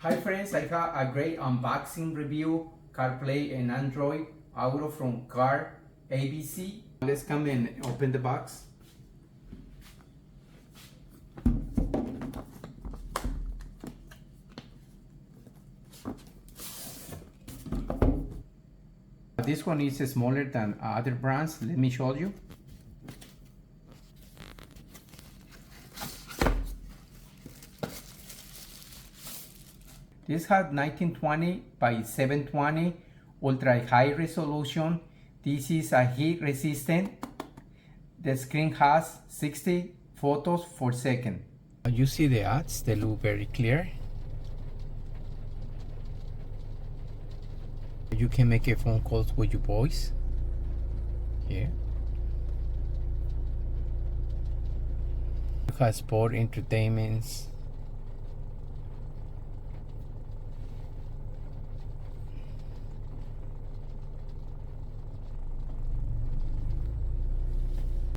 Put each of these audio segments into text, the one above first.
Hi friends, I have a great unboxing review, CarPlay and Android Auto from CARABC. Let's come and open the box. This one is smaller than other brands. Let me show you. This has 1920 by 720 ultra high resolution. This is a heat resistant. The screen has 60 photos per second. You see the ads, they look very clear. You can make a phone calls with your voice here. It has sport entertainments.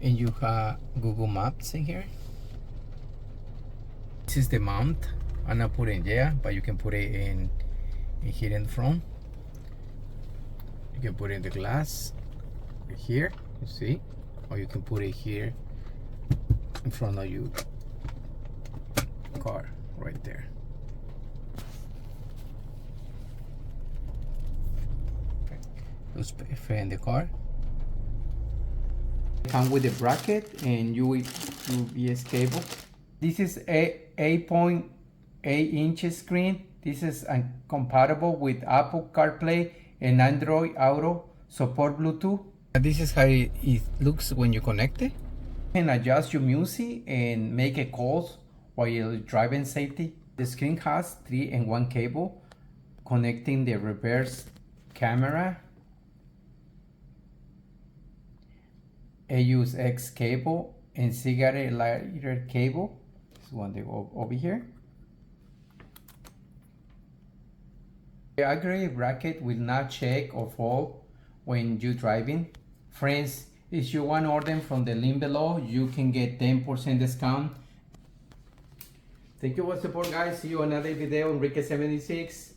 And you have Google Maps in here. This is the mount. I'm not putting it there, but you can put it in here in front. You can put it in the glass here, you see, or you can put it here in front of your car, right there. Just fit in the car. Come with a bracket and USB cable. This is a 8.8 inch screen. This is compatible with Apple CarPlay and Android Auto, support Bluetooth. This is how it looks when you connect it. You can adjust your music and make a calls while you're driving safety. The screen has 3-in-1 cable connecting the reverse camera, AUX cable, and cigarette lighter cable. This one they go over here. The aggregate bracket will not shake or fall when you're driving. Friends, if you want to order from the link below, you can get 10% discount. Thank you for support, guys. See you on another video. Enrique76.